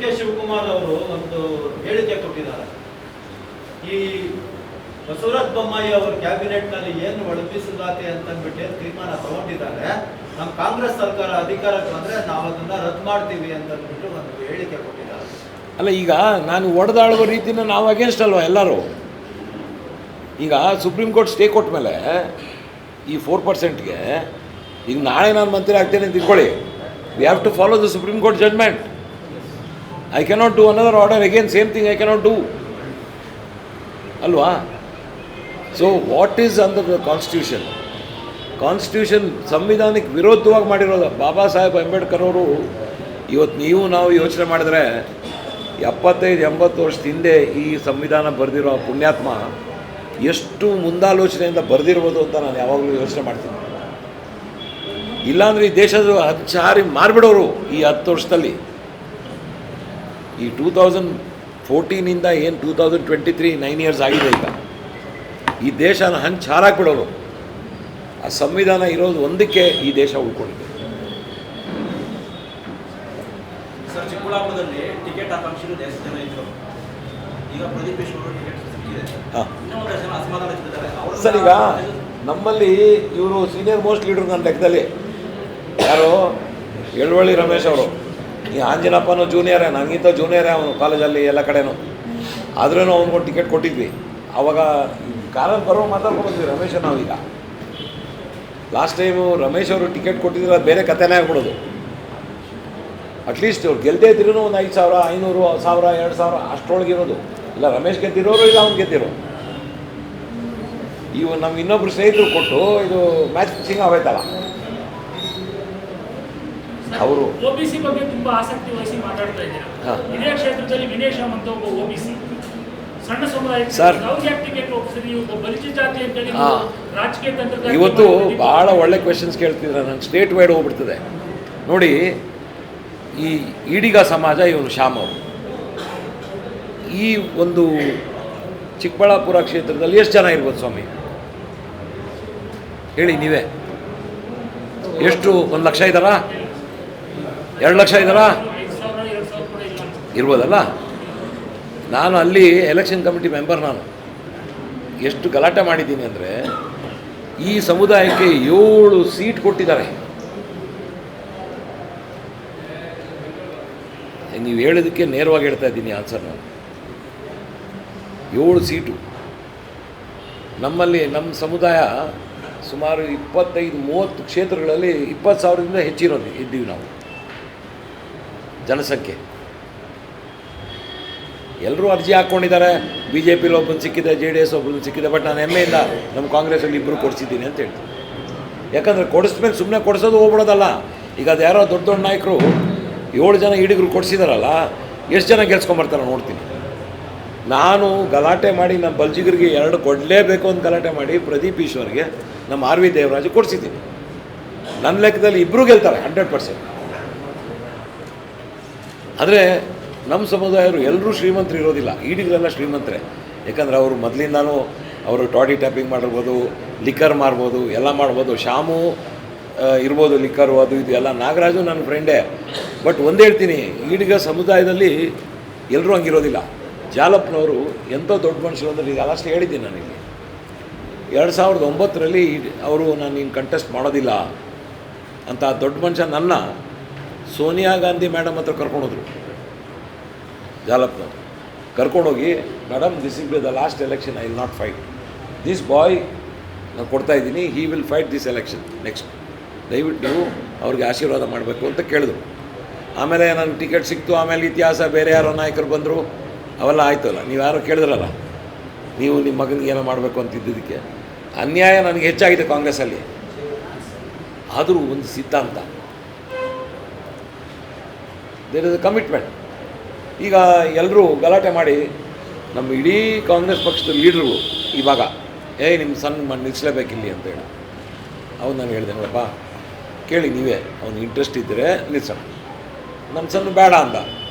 K Shivakumar ಅವರು ಒಂದು ಹೇಳಿಕೆ ಕೊಟ್ಟಿದ್ದಾರೆ. ಈ ಬಸವರಾಜ ಬೊಮ್ಮಾಯಿ ಅವರು ಕ್ಯಾಬಿನೆಟ್ ನಲ್ಲಿ ಏನು ಒಳಪಡಿಸಲಾತೆ ಅಂತಂದ್ಬಿಟ್ಟು ತೀರ್ಮಾನ ತಗೊಂಡಿದ್ದಾರೆ. ನಮ್ಮ ಕಾಂಗ್ರೆಸ್ ಸರ್ಕಾರ ಅಧಿಕಾರಕ್ಕೆ ಬಂದ್ರೆ ನಾವು ಅದನ್ನ ರದ್ದು ಮಾಡ್ತೀವಿ ಅಂತಂದ್ಬಿಟ್ಟು ಒಂದು ಹೇಳಿಕೆ ಕೊಟ್ಟಿದ್ದಾರೆ. ಅಲ್ಲ, ಈಗ ನಾನು ಒಡೆದಾಳುವ ರೀತಿನ ನಾವು ಅಗೇನ್ಸ್ಟ್ ಅಲ್ವಾ ಎಲ್ಲರೂ. ಈಗ ಸುಪ್ರೀಂ ಕೋರ್ಟ್ ಸ್ಟೇ ಕೊಟ್ಟ ಮೇಲೆ ಈ 4%ಗೆ ಈಗ ನಾಳೆ ನಾನು ಮಂತ್ರಿ ಆಗ್ತೇನೆ ಅಂತ ಇಟ್ಕೊಳ್ಳಿ, we have to follow the supreme court judgment. I cannot do another order again, same thing I cannot do. Alva? So what is under the constitution? Constitution ಸಂವಿಧಾನಕ್ಕೆ ವಿರೋಧವಾಗಿ ಮಾಡಿರೋದು. ಬಾಬಾ ಸಾಹೇಬ್ ಅಂಬೇಡ್ಕರ್ ಅವರು ಇವತ್ತು ನೀವು ನಾವು ಯೋಚನೆ ಮಾಡಿದ್ರೆ 75-80 ವರ್ಷದ ಹಿಂದೆ ಈ ಸಂವಿಧಾನ ಬರೆದಿರೋ ಪುಣ್ಯಾತ್ಮ ಎಷ್ಟು ಮುಂದಾಲೋಚನೆಯಿಂದ ಬರೆದಿರ್ಬೋದು ಅಂತ ನಾನು ಯಾವಾಗಲೂ ಯೋಚನೆ ಮಾಡ್ತೀನಿ. ಇಲ್ಲಾಂದರೆ ಈ ದೇಶದ ಹಚ್ಚಾರಿ ಮಾರ್ಬಿಡೋರು ಈ 10 ವರ್ಷದಲ್ಲಿ. ಈ 2014 ಏನು 2023 9 ಇಯರ್ಸ್ ಆಗಿದೆ. ಈಗ ಈ ದೇಶನ ಹಂಚು ಹಾರಾಕ್ಬಿಡೋರು. ಆ ಸಂವಿಧಾನ ಇರೋದು ಒಂದಕ್ಕೆ ಈ ದೇಶ ಉಳ್ಕೊಂಡಿದೆ. ಸರ್, ಚಿಕ್ಕಬಳ್ಳಾಪುರದಲ್ಲಿ ಟಿಕೆಟ್ ಆಕಾಂಕ್ಷಿಗಳು ಜಾಸ್ತಿ ಜನ ಇದ್ರು. ಈಗ ಪ್ರದೀಪ್ ಈಶ್ವರ್ ಟಿಕೆಟ್ ಸಿಕ್ಕಿದೆ. ಇನ್ನೊಂದು ಜನ ಅಸಮಾಧಾನ ಇದ್ದಾರೆ. ಸರ್, ಈಗ ನಮ್ಮಲ್ಲಿ ಇವರು ಸೀನಿಯರ್ ಮೋಸ್ಟ್ ಲೀಡರ್ ನನ್ನ ಲೆಕ್ಕದಲ್ಲಿ ಯಾರು ಎಳವಳ್ಳಿ ರಮೇಶ್ ಅವರು. ಈ ಆಂಜನಪ್ಪನೂ ಜೂನಿಯರೇ, ನನಗಿಂತ ಜೂನಿಯರೇ ಅವನು ಕಾಲೇಜಲ್ಲಿ ಎಲ್ಲ ಕಡೆನೂ. ಆದ್ರೂ ಅವ್ನಿಗೊಂದು ಟಿಕೆಟ್ ಕೊಟ್ಟಿದ್ವಿ. ಆವಾಗ ಕಾರಲ್ಲಿ ಬರೋ ಮಾತಾಡ್ಕೊಡ್ತೀವಿ ರಮೇಶ. ನಾವೀಗ ಲಾಸ್ಟ್ ಟೈಮು ರಮೇಶ್ ಅವರು ಟಿಕೆಟ್ ಕೊಟ್ಟಿದ್ರೆ ಅದು ಬೇರೆ ಕಥೆನೇ ಆಗ್ಬಿಡೋದು. ಅಟ್ಲೀಸ್ಟ್ ಅವ್ರು ಗೆಲ್ಲದೇ ಇದ್ರೂ ಒಂದು 5,000 500 1000 2000 ಅಷ್ಟರೊಳಗಿರೋದು. ಇಲ್ಲ ರಮೇಶ್ ಗೆದ್ದಿರೋರು, ಇಲ್ಲ ಅವ್ನು ಗೆದ್ದಿರೋ. ಇವು ನಮ್ಮ ಇನ್ನೊಬ್ರು ಸ್ನೇಹಿತರು ಕೊಟ್ಟು ಇದು ಮ್ಯಾಚ್ ಫಿಕ್ಸಿಂಗ್ ಆಗೋಯ್ತಲ್ಲ. ಅವರು ಓಬಿಸಿ ಬಗ್ಗೆ ತುಂಬಾ ಆಸಕ್ತಿ ವಹಿಸಿ ಮಾತಾಡ್ತಾ ಇದ್ದಾರೆ. ಇದೇ ಕ್ಷೇತ್ರದಲ್ಲಿ ವಿನೇಶ್ ಅಂತ ಒಬ್ಬ ಓಬಿಸಿ ಸಣ್ಣ ಸಮುದಾಯ ಬಲಿತ ಜಾತಿ ಅಂತ ರಾಜಕೀಯ ತಂತ್ರ ಇವತ್ತು ಭಾಳ ಒಳ್ಳೆ ಕ್ವೆಶನ್ಸ್ ಕೇಳ್ತಿದ್ರೆ ನಂಗೆ ಸ್ಟೇಟ್ ವೈಡ್ ಹೋಗ್ಬಿಡ್ತದೆ ನೋಡಿ. ಈ ಈಡಿಗ ಸಮಾಜ, ಇವನು ಶ್ಯಾಮ್ ಅವರು, ಈ ಒಂದು ಚಿಕ್ಕಬಳ್ಳಾಪುರ ಕ್ಷೇತ್ರದಲ್ಲಿ ಎಷ್ಟು ಜನ ಇರ್ಬೋದು ಸ್ವಾಮಿ ಹೇಳಿ ನೀವೇ? ಎಷ್ಟು? 1 ಲಕ್ಷ ಇದ್ದಾರಾ? 2 ಲಕ್ಷ ಇದ್ದಾರಾ? ಇರ್ಬೋದಲ್ಲ. ನಾನು ಅಲ್ಲಿ ಎಲೆಕ್ಷನ್ ಕಮಿಟಿ ಮೆಂಬರ್. ನಾನು ಎಷ್ಟು ಗಲಾಟೆ ಮಾಡಿದ್ದೀನಿ ಅಂದರೆ, ಈ ಸಮುದಾಯಕ್ಕೆ 7 ಸೀಟ್ ಕೊಟ್ಟಿದ್ದಾರೆ. ನೀವು ಹೇಳೋದಕ್ಕೆ ನೇರವಾಗಿ ಹೇಳ್ತಾ ಇದ್ದೀನಿ ಆನ್ಸರ್. ನಾನು 7 ಸೀಟು ನಮ್ಮಲ್ಲಿ. ನಮ್ಮ ಸಮುದಾಯ ಸುಮಾರು 25-30 ಕ್ಷೇತ್ರಗಳಲ್ಲಿ 20,000ದಿಂದ ಹೆಚ್ಚಿರೋದು ಇದ್ದೀವಿ ನಾವು ಜನಸಂಖ್ಯೆ. ಎಲ್ಲರೂ ಅರ್ಜಿ ಹಾಕ್ಕೊಂಡಿದ್ದಾರೆ. ಬಿ ಜೆ ಪಿಲಿ ಒಬ್ಬನು ಸಿಕ್ಕಿದೆ, JDS ಒಬ್ಬನು ಸಿಕ್ಕಿದೆ. ಬಟ್ ನಾನು ಹೆಮ್ಮೆಯಿಂದ ನಮ್ಮ ಕಾಂಗ್ರೆಸ್ಸಲ್ಲಿ 2 ಕೊಡಿಸಿದ್ದೀನಿ ಅಂತ ಹೇಳ್ತೀನಿ. ಯಾಕಂದರೆ ಕೊಡಿಸ್ಮೇಲೆ ಸುಮ್ಮನೆ ಕೊಡಿಸೋದು ಹೋಗ್ಬಿಡೋದಲ್ಲ. ಈಗ ಅದು ಯಾರೋ ದೊಡ್ಡ ದೊಡ್ಡ ನಾಯಕರು 7 ಜನ ಈಡಿಗರು ಕೊಡಿಸಿದಾರಲ್ಲ, ಎಷ್ಟು ಜನ ಗೆಲ್ಸ್ಕೊಂಬರ್ತಾರೆ ನೋಡ್ತೀನಿ. ನಾನು ಗಲಾಟೆ ಮಾಡಿ ನಮ್ಮ ಬಲ್ಜಿಗರಿಗೆ 2 ಕೊಡಲೇಬೇಕು ಅಂತ ಗಲಾಟೆ ಮಾಡಿ ಪ್ರದೀಪ್ ಈಶ್ವರ್ಗೆ ನಮ್ಮ RV ದೇವರಾಜ್ ಕೊಡಿಸಿದ್ದೀನಿ. ನನ್ನ ಲೆಕ್ಕದಲ್ಲಿ 2 ಗೆಲ್ತಾರೆ 100%. ಆದರೆ ನಮ್ಮ ಸಮುದಾಯರು ಎಲ್ಲರೂ ಶ್ರೀಮಂತರು ಇರೋದಿಲ್ಲ. ಈಡಿಗರೆಲ್ಲ ಶ್ರೀಮಂತರೇ. ಯಾಕಂದರೆ ಅವರು ಮೊದಲಿಂದನೂ ಅವರು ಟಾಡಿ ಟ್ಯಾಪಿಂಗ್ ಮಾಡಿರ್ಬೋದು, ಲಿಕ್ಕರ್ ಮಾರ್ಬೋದು, ಎಲ್ಲ ಮಾಡ್ಬೋದು. ಶ್ಯಾಮು ಇರ್ಬೋದು ಲಿಕ್ಕರು, ಅದು ಇದು ಎಲ್ಲ. ನಾಗರಾಜು ನನ್ನ ಫ್ರೆಂಡೇ. ಬಟ್ ಒಂದು ಹೇಳ್ತೀನಿ, ಈಡಿಗ ಸಮುದಾಯದಲ್ಲಿ ಎಲ್ಲರೂ ಹಂಗಿರೋದಿಲ್ಲ. ಜಾಲಪ್ಪನವರು ಎಂಥ ದೊಡ್ಡ ಮನುಷ್ಯರು ಅಂದರೆ, ಈಗ ಲಾಸ್ಟ್ ಹೇಳಿದ್ದೀನಿ ನನಗೆ 2009ರಲ್ಲಿ ಅವರು ನಾನು ನೀನು ಕಂಟೆಸ್ಟ್ ಮಾಡೋದಿಲ್ಲ ಅಂತ ದೊಡ್ಡ ಮನುಷ್ಯ ನನ್ನ ಸೋನಿಯಾ ಗಾಂಧಿ ಮೇಡಮ್ ಹತ್ರ ಕರ್ಕೊಂಡೋದ್ರು. ಜಾಲಪ್ಪನವರು ಕರ್ಕೊಂಡೋಗಿ, madam this is the last election, I will not fight this boy, ನಾನು ಕೊಡ್ತಾಯಿದ್ದೀನಿ, he will fight this election next, ದಯವಿಟ್ಟು ನೀವು ಅವ್ರಿಗೆ ಆಶೀರ್ವಾದ ಮಾಡಬೇಕು ಅಂತ ಕೇಳಿದ್ರು. ಆಮೇಲೆ ನನಗೆ ಟಿಕೆಟ್ ಸಿಕ್ತು. ಆಮೇಲೆ ಇತಿಹಾಸ ಬೇರೆ ಯಾರೋ ನಾಯಕರು ಬಂದರು, ಅವೆಲ್ಲ ಆಯ್ತಲ್ಲ. ನೀವು ಯಾರೋ ಕೇಳಿದ್ರಲ್ಲ, ನೀವು ನಿಮ್ಮ ಮಗನಿಗೆ ಏನೋ ಮಾಡಬೇಕು ಅಂತಿದ್ದದಕ್ಕೆ ಅನ್ಯಾಯ ನನಗೆ ಹೆಚ್ಚಾಗಿದೆ ಕಾಂಗ್ರೆಸ್ಸಲ್ಲಿ. ಆದರೂ ಒಂದು ಸಿದ್ಧಾಂತ, ದೇರ್ ಇಸ್ ಅ ಕಮಿಟ್ಮೆಂಟ್. ಈಗ ಎಲ್ಲರೂ ಗಲಾಟೆ ಮಾಡಿ ನಮ್ಮ ಇಡೀ ಕಾಂಗ್ರೆಸ್ ಪಕ್ಷದ ಲೀಡ್ರು ಇವಾಗ ನಿಮ್ಮ ಸಣ್ಣ ನಿಲ್ಲಿಸಲೇಬೇಕಿಲ್ಲಿ ಅಂತ ಹೇಳಿ. ಅವ್ನು ನಾನು ಹೇಳಿದೆ, ನೋಡಪ್ಪ ಕೇಳಿ ನೀವೇ, ಅವ್ನು ಇಂಟ್ರೆಸ್ಟ್ ಇದ್ದರೆ ನಿಲ್ಲಿಸೋಣ, ನಮ್ಮ ಸಣ್ಣ ಬೇಡ ಅಂದ.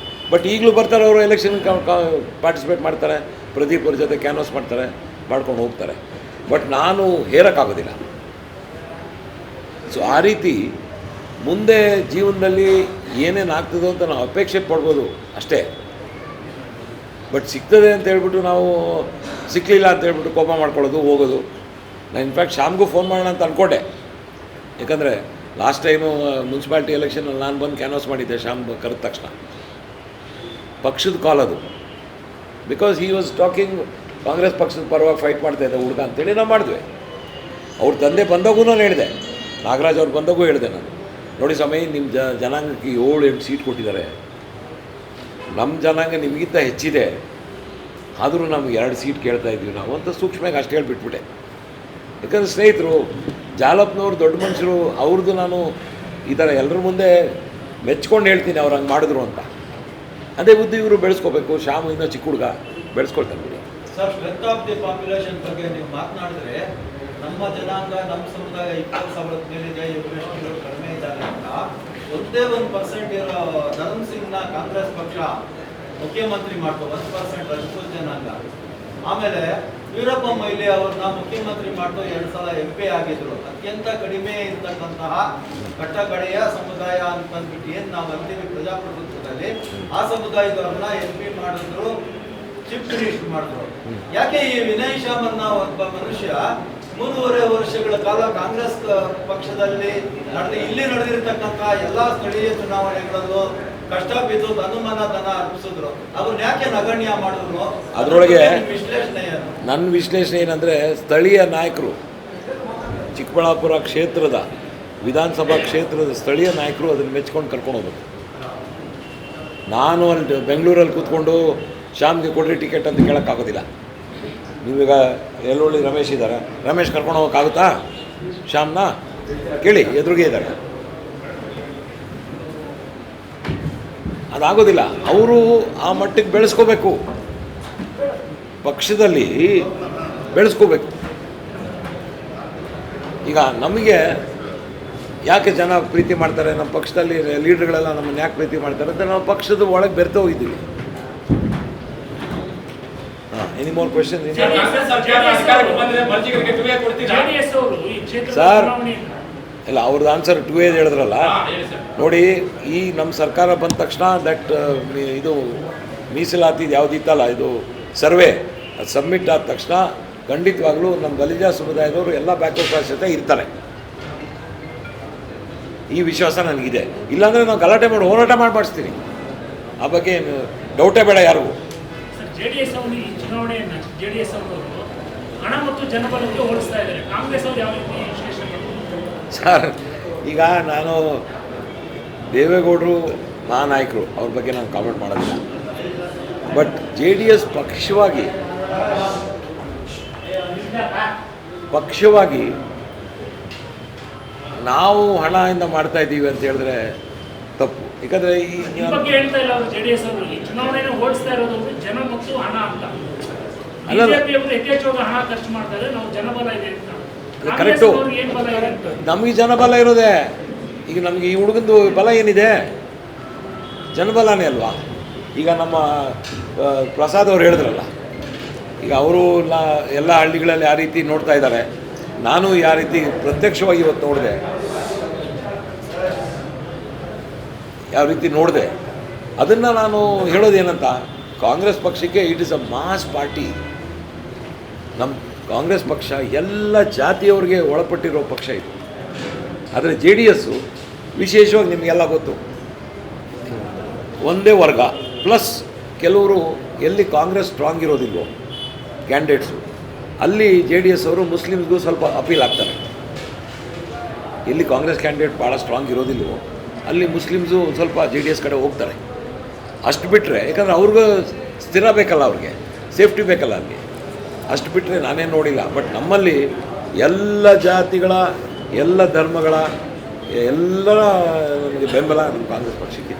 ಬಟ್ ಈಗಲೂ ಬರ್ತಾರೆ ಅವರು, ಎಲೆಕ್ಷನ್ ಪಾರ್ಟಿಸಿಪೇಟ್ ಮಾಡ್ತಾರೆ, ಪ್ರದೀಪ್ ಅವ್ರ ಜೊತೆ ಕ್ಯಾನ್ವಾಸ್ ಮಾಡ್ಕೊಂಡು ಹೋಗ್ತಾರೆ. ಬಟ್ ನಾನು ಹೇರೋಕ್ಕಾಗೋದಿಲ್ಲ. ಸೊ ಆ ರೀತಿ ಮುಂದೆ ಜೀವನದಲ್ಲಿ ಏನೇನು ಆಗ್ತದೋ ಅಂತ ನಾವು ಅಪೇಕ್ಷೆ ಪಡ್ಬೋದು ಅಷ್ಟೇ. ಬಟ್ ಸಿಗ್ತದೆ ಅಂತ ಹೇಳ್ಬಿಟ್ಟು ನಾವು ಸಿಕ್ಕಲಿಲ್ಲ ಅಂತ ಹೇಳ್ಬಿಟ್ಟು ಕೋಪ ಮಾಡ್ಕೊಳ್ಳೋದು ಹೋಗೋದು. ನಾನು ಇನ್ಫ್ಯಾಕ್ಟ್ ಶ್ಯಾಮ್ಗೂ ಫೋನ್ ಮಾಡೋಣ ಅಂತ ಅಂದ್ಕೊಂಡೆ, ಯಾಕಂದರೆ ಲಾಸ್ಟ್ ಟೈಮು ಮುನ್ಸಿಪಾಲ್ಟಿ ಎಲೆಕ್ಷನಲ್ಲಿ ನಾನು ಬಂದು ಕ್ಯಾನ್ವಾಸ್ ಮಾಡಿದ್ದೆ ಶ್ಯಾಮ್ ಕರೆದ ತಕ್ಷಣ. ಪಕ್ಷದ ಕಾಲ್ ಅದು, because he was talking Congress ಪಕ್ಷದ ಪರವಾಗಿ ಫೈಟ್ ಮಾಡ್ತಾಯಿದ್ದೆ ಹುಡುಗ ಅಂತೇಳಿ ನಾವು ಮಾಡಿದ್ವಿ. ಅವ್ರ ತಂದೆ ಬಂದಾಗೂ ನಾನು ಹೇಳಿದೆ, ನಾಗರಾಜ್ ಅವ್ರು ಬಂದಾಗೂ ಹೇಳಿದೆ ನಾನು, ನೋಡಿ ಸ್ವಾಮಿ ನಿಮ್ಮ ಜನಾಂಗಕ್ಕೆ 7-8 ಸೀಟ್ ಕೊಟ್ಟಿದ್ದಾರೆ, ನಮ್ಮ ಜನಾಂಗ ನಿಮಗಿಂತ ಹೆಚ್ಚಿದೆ, ಆದರೂ ನಮ್ಗೆ 2 ಸೀಟ್ ಕೇಳ್ತಾ ಇದ್ದೀವಿ ನಾವು ಅಂತ ಸೂಕ್ಷ್ಮವಾಗಿ ಅಷ್ಟು ಹೇಳಿಬಿಟ್ಬಿಟ್ಟೆ. ಯಾಕಂದರೆ ಸ್ನೇಹಿತರು ಜಾಲಪ್ನವ್ರು ದೊಡ್ಡ ಮನುಷ್ಯರು, ಅವ್ರದ್ದು ನಾನು ಈ ಥರ ಎಲ್ಲರ ಮುಂದೆ ಮೆಚ್ಕೊಂಡು ಹೇಳ್ತೀನಿ ಅವ್ರು ಹಂಗೆ ಮಾಡಿದ್ರು ಅಂತ. ಅದೇ ಬುದ್ಧಿ ಇವರು ಬೆಳೆಸ್ಕೋಬೇಕು. ಶ್ಯಾಮು ಇನ್ನೂ ಚಿಕ್ಕ ಹುಡುಗ, ಬೆಳೆಸ್ಕೊಳ್ತಾನೆ ಬಿಡಿ. Sir, strength of the population ಬಗ್ಗೆ ನೀವು ಮಾತನಾಡಿದ್ರೆ ನಮ್ಮ ಜನಾಂಗ, ನಮ್ಮ ಸಮುದಾಯ 20,000 ಮೇಲಿದೆ, ಎಷ್ಟು ಕಡಿಮೆ ಇದ್ದಾರೆ ಅಂತ ಒಂದೇ 1% ಇರೋ ಧರ್ಮ್ ಸಿಂಗ್ನ ಕಾಂಗ್ರೆಸ್ ಪಕ್ಷ ಮುಖ್ಯಮಂತ್ರಿ ಮಾಡ್ಕೋ 1% ರಜಪೂತ್ ಜನಾಂಗ. ಆಮೇಲೆ ವೀರಪ್ಪ ಮೊಯ್ಲಿ ಅವ್ರನ್ನ ಮುಖ್ಯಮಂತ್ರಿ ಮಾಡ್ಕೋ 2 ಸಲ MP ಆಗಿದ್ರು. ಅತ್ಯಂತ ಕಡಿಮೆ ಇರ್ತಕ್ಕಂತಹ ಕಟ್ಟಕಡೆಯ ಸಮುದಾಯ ಅಂತಂದ್ಬಿಟ್ಟು ಏನು ನಾವು ಅಂತೀವಿ ಪ್ರಜಾಪ್ರಭುತ್ವದಲ್ಲಿ, ಆ ಸಮುದಾಯದವ್ರನ್ನ MP ಮಾಡಿದ್ರು, ಚೀಫ್ ಮಿನಿಸ್ಟರ್ ಮಾಡಿದ್ರು. ಯಾಕೆ ಈ ವಿನಯ್ ಶಾಮನ್ನ ಒಬ್ಬ ಮನುಷ್ಯ 3.5 ವರ್ಷಗಳ ಕಾಲ ಕಾಂಗ್ರೆಸ್ ಪಕ್ಷದಲ್ಲಿ ಇಲ್ಲಿ ನಡೆದಿರ್ತಕ್ಕಂಥ ಎಲ್ಲ ಸ್ಥಳೀಯ ಚುನಾವಣೆಗಳಲ್ಲೂ ಕಷ್ಟ ಬಿದ್ದು ಧನುಮನ ದನ ಅರ್ಪಿಸಿದ್ರು, ಅವ್ರನ್ನ ಯಾಕೆ ನಗಣ್ಯ ಮಾಡಿದ್ರು? ಅದರೊಳಗೆ ವಿಶ್ಲೇಷಣೆ ಏನು? ನನ್ನ ವಿಶ್ಲೇಷಣೆ ಏನಂದರೆ, ಸ್ಥಳೀಯ ನಾಯಕರು, ಚಿಕ್ಕಬಳ್ಳಾಪುರ ಕ್ಷೇತ್ರದ ವಿಧಾನಸಭಾ ಕ್ಷೇತ್ರದ ಸ್ಥಳೀಯ ನಾಯಕರು ಅದನ್ನು ಮೆಚ್ಕೊಂಡು ಕರ್ಕೊಂಡು ಹೋಗ್ಬೇಕು. ನಾನು ಅಲ್ಲಿ ಬೆಂಗಳೂರಲ್ಲಿ ಕೂತ್ಕೊಂಡು ಶ್ಯಾಮ್ಗೆ ಕೊಡ್ರಿ ಟಿಕೆಟ್ ಅಂತ ಕೇಳೋಕ್ಕಾಗೋದಿಲ್ಲ. ನೀವೀಗ ಎಲ್ಲೊಳ್ಳಿ ರಮೇಶ್ ಇದ್ದಾರೆ, ರಮೇಶ್ ಕರ್ಕೊಂಡು ಹೋಗೋಕ್ಕಾಗುತ್ತಾ? ಶ್ಯಾಮ್ನ ಕೇಳಿ, ಎದುರಿಗೆ ಇದ್ದಾರೆ, ಅದಾಗೋದಿಲ್ಲ. ಅವರು ಆ ಮಟ್ಟಿಗೆ ಬೆಳೆಸ್ಕೋಬೇಕು, ಪಕ್ಷದಲ್ಲಿ ಬೆಳೆಸ್ಕೋಬೇಕು. ಈಗ ನಮಗೆ ಯಾಕೆ ಜನ ಪ್ರೀತಿ ಮಾಡ್ತಾರೆ, ನಮ್ಮ ಪಕ್ಷದಲ್ಲಿ ಲೀಡರ್ಗಳೆಲ್ಲ ನಮ್ಮನ್ನು ಯಾಕೆ ಪ್ರೀತಿ ಮಾಡ್ತಾರೆ ಅಂತ ನಾವು ಪಕ್ಷದ ಒಳಗೆ ಬೆರೆತು ಹೋಗಿದ್ದೀವಿ. Any more question? ಸರ್ ಇಲ್ಲ, ಅವ್ರದ್ದು ಆನ್ಸರ್ 2A ಹೇಳಿದ್ರಲ್ಲ ನೋಡಿ. ಈ ನಮ್ಮ ಸರ್ಕಾರ ಬಂದ ತಕ್ಷಣ ದಟ್ ಇದು ಮೀಸಲಾತಿ ಯಾವುದಿತ್ತಲ್ಲ, ಇದು ಸರ್ವೆ ಅದು ಸಬ್ಮಿಟ್ ಆದ ತಕ್ಷಣ ಖಂಡಿತವಾಗ್ಲೂ ನಮ್ಮ ಬಲಿಜ ಸಮುದಾಯದವರು ಎಲ್ಲ ಬ್ಯಾಕ್ವರ್ಡ್ ಕ್ಲಾಸ್ ಜೊತೆ ಇರ್ತಾರೆ. ಈ ವಿಶ್ವಾಸ ನನಗಿದೆ. ಇಲ್ಲಾಂದರೆ ನಾವು ಗಲಾಟೆ ಮಾಡಿ ಹೋರಾಟ ಮಾಡಿಸ್ತೀನಿ. ಆ ಬಗ್ಗೆ ಏನು ಡೌಟೇ ಬೇಡ ಯಾರಿಗೂ. JDS ಅವರು ಈ ಚುನಾವಣೆಯನ್ನು JDS ಅವರು ಹಣ ಮತ್ತು ಜನಬಲಕ್ಕೆ ಹೋಲಿಸ್ತಾ ಇದ್ದಾರೆ. ಕಾಂಗ್ರೆಸ್ ಅವರು ಯಾವ ರೀತಿ ವಿಶ್ಲೇಷಣೆ ಮಾಡ್ತಾರೆ? ಸರ್, ಈಗ ನಾನು ದೇವೇಗೌಡರು ಮಹಾನಾಯಕರು, ಅವ್ರ ಬಗ್ಗೆ ನಾನು ಕಾಮೆಂಟ್ ಮಾಡೋದಿಲ್ಲ. ಬಟ್ JDS ಪಕ್ಷವಾಗಿ ನಾವು ಹಣದಿಂದ ಮಾಡ್ತಾ ಇದ್ದೀವಿ ಅಂತ ಹೇಳಿದ್ರೆ ತಪ್ಪು. ಯಾಕಂದರೆ ಈ ಬಗ್ಗೆ ಹೇಳ್ತಾ ಇಲ್ಲ ಅವರು JDS ಅವರು ಈ ಚುನಾವಣೆಯನ್ನು ಓಡಿಸ್ತಾ ಇರೋದು ಜನ ಮತ್ತು ಹಣ ಅಂತ. ಅಲ್ಲ, ಬಿಜೆಪಿಯವರು ಯಥೇಚ್ಛವಾಗಿ ಹಣ ಖರ್ಚು ಮಾಡ್ತಾರೆ, ನಾವು ಜನಬಲ ಇದೆ ಅಂತ. ಕರೆಕ್ಟು, ಏನು ಬಲ ಇದೆ ಅಂತ ನಮಗೆ ಜನಬಲ ಇರೋದೆ. ಈಗ ನಮಗೆ ಈ ಹುಡುಗಂದು ಬಲ ಏನಿದೆ? ಜನಬಲನೇ ಅಲ್ವಾ. ಈಗ ನಮ್ಮ ಪ್ರಸಾದ್ ಅವ್ರು ಹೇಳಿದ್ರಲ್ಲ, ಈಗ ಅವರು ಎಲ್ಲ ಹಳ್ಳಿಗಳಲ್ಲಿ ಆ ರೀತಿ ನೋಡ್ತಾ ಇದ್ದಾರೆ. ನಾನು ಯಾವ ರೀತಿ ಪ್ರತ್ಯಕ್ಷವಾಗಿ ಇವತ್ತು ನೋಡಿದೆ, ಯಾವ ರೀತಿ ನೋಡಿದೆ, ಅದನ್ನು ನಾನು ಹೇಳೋದೇನಂತ, ಕಾಂಗ್ರೆಸ್ ಪಕ್ಷಕ್ಕೆ it is a mass party. ನಮ್ಮ ಕಾಂಗ್ರೆಸ್ ಪಕ್ಷ ಎಲ್ಲ ಜಾತಿಯವ್ರಿಗೆ ಒಳಪಟ್ಟಿರೋ ಪಕ್ಷ ಇದು. ಆದರೆ JDS ವಿಶೇಷವಾಗಿ ನಿಮಗೆಲ್ಲ ಗೊತ್ತು, ಒಂದೇ ವರ್ಗ ಪ್ಲಸ್ ಕೆಲವರು ಎಲ್ಲಿ ಕಾಂಗ್ರೆಸ್ ಸ್ಟ್ರಾಂಗ್ ಇರೋದಿಲ್ವೋ ಕ್ಯಾಂಡಿಡೇಟ್ಸು, ಅಲ್ಲಿ JDS ಅವರು ಮುಸ್ಲಿಮ್ಸ್ಗೂ ಸ್ವಲ್ಪ ಅಪೀಲ್ ಆಗ್ತಾರೆ. ಎಲ್ಲಿ ಕಾಂಗ್ರೆಸ್ ಕ್ಯಾಂಡಿಡೇಟ್ ಭಾಳ ಸ್ಟ್ರಾಂಗ್ ಇರೋದಿಲ್ವೋ ಅಲ್ಲಿ ಮುಸ್ಲಿಮ್ಸು ಸ್ವಲ್ಪ JDS ಕಡೆ ಹೋಗ್ತಾರೆ. ಅಷ್ಟು ಬಿಟ್ಟರೆ, ಯಾಕಂದರೆ ಅವ್ರಿಗೂ ಸ್ಥಿರ ಬೇಕಲ್ಲ, ಅವ್ರಿಗೆ ಸೇಫ್ಟಿ ಬೇಕಲ್ಲ ಅಲ್ಲಿ. ಅಷ್ಟು ಬಿಟ್ಟರೆ ನಾನೇನು ನೋಡಿಲ್ಲ. ಬಟ್ ನಮ್ಮಲ್ಲಿ ಎಲ್ಲ ಜಾತಿಗಳ, ಎಲ್ಲ ಧರ್ಮಗಳ, ಎಲ್ಲರ ನಮಗೆ ಬೆಂಬಲ ನಮ್ಮ ಕಾಂಗ್ರೆಸ್ ಪಕ್ಷಕ್ಕೆ.